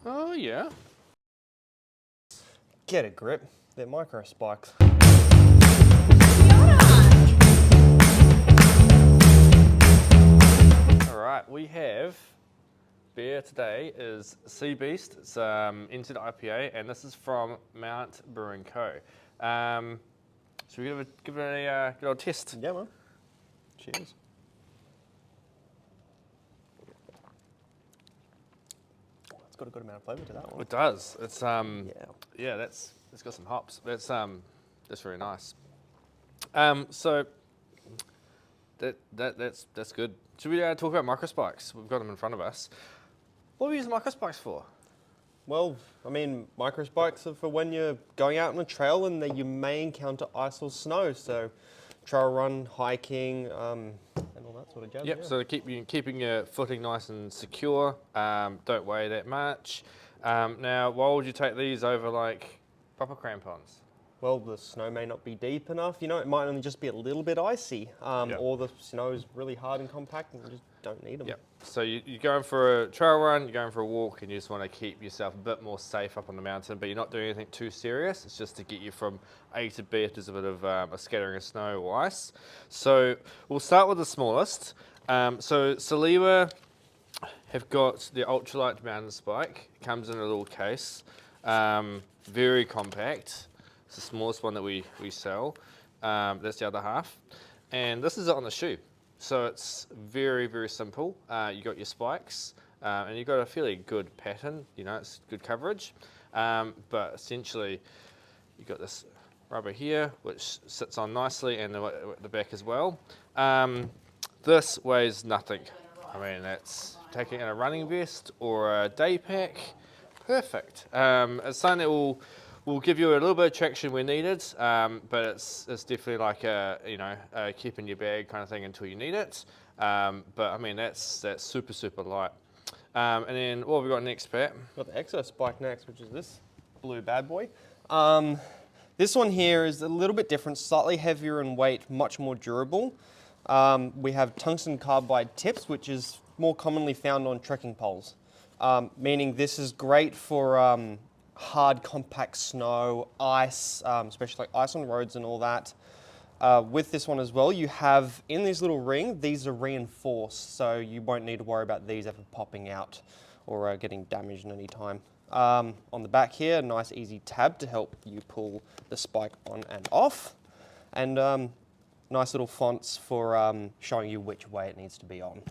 Oh, yeah. Get a grip. They're Microspikes. All right, we have beer today is Sea Beast. It's NZ IPA, and this is from Mount Brewing Co. Should we give it a good old test? Yeah, man. Cheers. It's got a good amount of flavour to that one. It does. It's Yeah. it's got some hops. That's very nice. So that's good. Should we talk about Microspikes? We've got them in front of us. What do we use Microspikes for? Well, I mean, Microspikes are for when you're going out on a trail and that you may encounter ice or snow. So, trail run, hiking, and all that sort of jazz. Yep. Yeah. So keeping your footing nice and secure. Don't weigh that much. Now, why would you take these over like proper crampons? Well, the snow may not be deep enough. You know, it might only just be a little bit icy, Yep. or the snow is really hard and compact, and you just don't need them. Yep. So you're going for a trail run, you're going for a walk, and you just want to keep yourself a bit more safe up on the mountain, but you're not doing anything too serious. It's just to get you from A to B if there's a bit of a scattering of snow or ice. So we'll start with the smallest. So Salewa have got the ultralight mountain spike. It comes in a little case, very compact. It's the smallest one that we sell. That's the other half. And this is it on the shoe. So it's very, very simple. You got your spikes, and you've got a fairly good pattern. You know, it's good coverage. But essentially, you've got this rubber here, which sits on nicely, and the back as well. This weighs nothing. I mean, that's taking in a running vest or a day pack. Perfect. It's something that will give you a little bit of traction when needed, but it's definitely like a keep in your bag kind of thing until you need it. But I mean that's super light. And then what have we got next, Pat? Got the Exo Spike next, which is this blue bad boy. This one here is a little bit different, slightly heavier in weight, much more durable. We have tungsten carbide tips, which is more commonly found on trekking poles, meaning this is great for hard, compact snow, ice, especially like ice on roads and all that. With this one as well, you have in this little ring, these are reinforced, so you won't need to worry about these ever popping out or getting damaged at any time. On the back here, a nice easy tab to help you pull the spike on and off. And nice little fonts for showing you which way it needs to be on.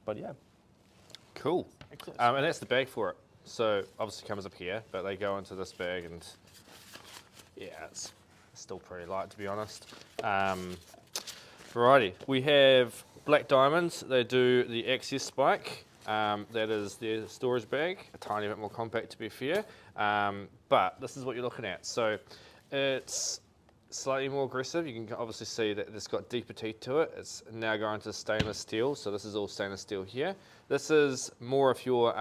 But yeah. Cool. And that's the bag for it. So obviously comes up here, but they go into this bag, and yeah, it's still pretty light to be honest. Righty, we have Black Diamonds. They do the Access Spike. That is their storage bag, a tiny bit more compact to be fair. But this is what you're looking at. So it's slightly more aggressive. You can obviously see that it's got deeper teeth to it. It's now going to stainless steel. So this is all stainless steel here. This is more if you're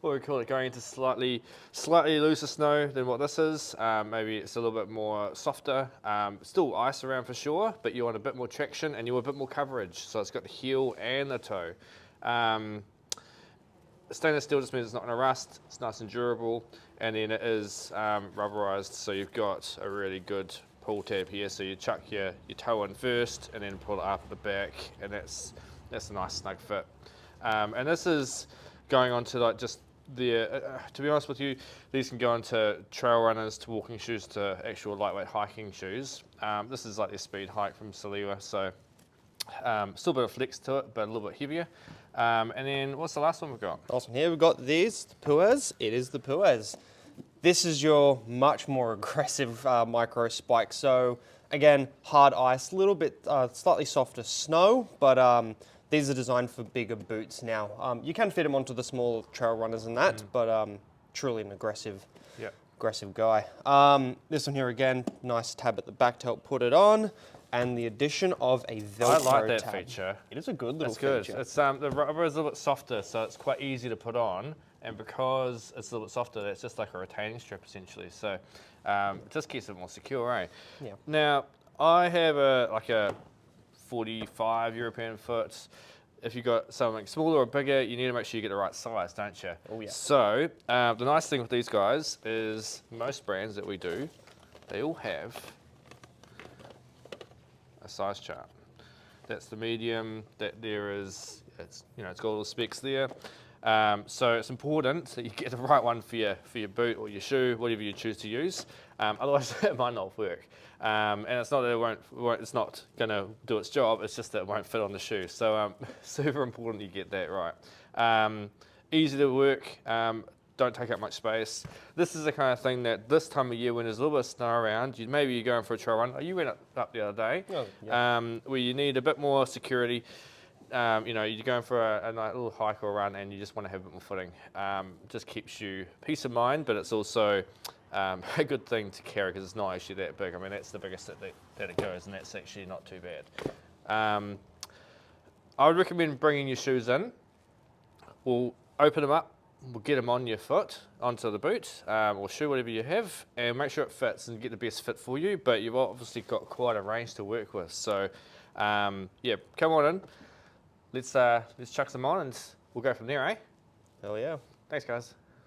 what we call it, going into slightly looser snow than what this is. Maybe it's a little bit more softer. Still ice around for sure, but you want a bit more traction and you want a bit more coverage. So it's got the heel and the toe. Stainless steel just means it's not going to rust. It's nice and durable, and then it is rubberized. So you've got a really good pull tab here. So you chuck your toe in first, and then pull it up at the back, and that's a nice snug fit. And this is going on to like just to be honest with you, these can go into trail runners, to walking shoes, to actual lightweight hiking shoes. This is like the speed hike from Salewa, so still a bit of flex to it, but a little bit heavier. And then what's the last one we've got? Last one here, we've got these, the Puas. It is the Puas. This is your much more aggressive micro spike. So again, hard ice, a little bit slightly softer snow, but these are designed for bigger boots now. You can fit them onto the small trail runners and that, but truly an aggressive guy. This one here again, nice tab at the back to help put it on, and the addition of a Velcro I like that tab. feature. It is a good little feature. feature. It's the rubber is a little bit softer, so it's quite easy to put on, and because it's a little bit softer, it's just like a retaining strip essentially. So it just keeps it more secure, eh? Yeah. Now I have a 45 European foot. if you've got something smaller or bigger, you need to make sure you get the right size, don't you? Oh, yeah. So the nice thing with these guys is most brands that we do, they all have a size chart. That's the medium. That there is, it's got all the specs there. So it's important that you get the right one for your boot or your shoe, whatever you choose to use. Otherwise, it might not work. And it's not that it's not going to do its job. It's just that it won't fit on the shoe. So super important you get that right. Easy to work. Don't take up much space. This is the kind of thing that this time of year when there's a little bit of snow around, maybe you're going for a trail run. Oh, you went up the other day. Oh, yeah. Where you need a bit more security. You're going for a nice little hike or run and you just want to have a bit more footing. Just keeps you peace of mind, but it's also a good thing to carry because it's not actually that big. I mean, that's the biggest that it goes, and that's actually not too bad. I would recommend bringing your shoes in. We'll open them up. We'll get them on your foot, onto the boot, or shoe, whatever you have, and make sure it fits and get the best fit for you, but you've obviously got quite a range to work with. So, yeah, come on in. Let's chuck some on and we'll go from there, eh? Hell yeah. Thanks, guys.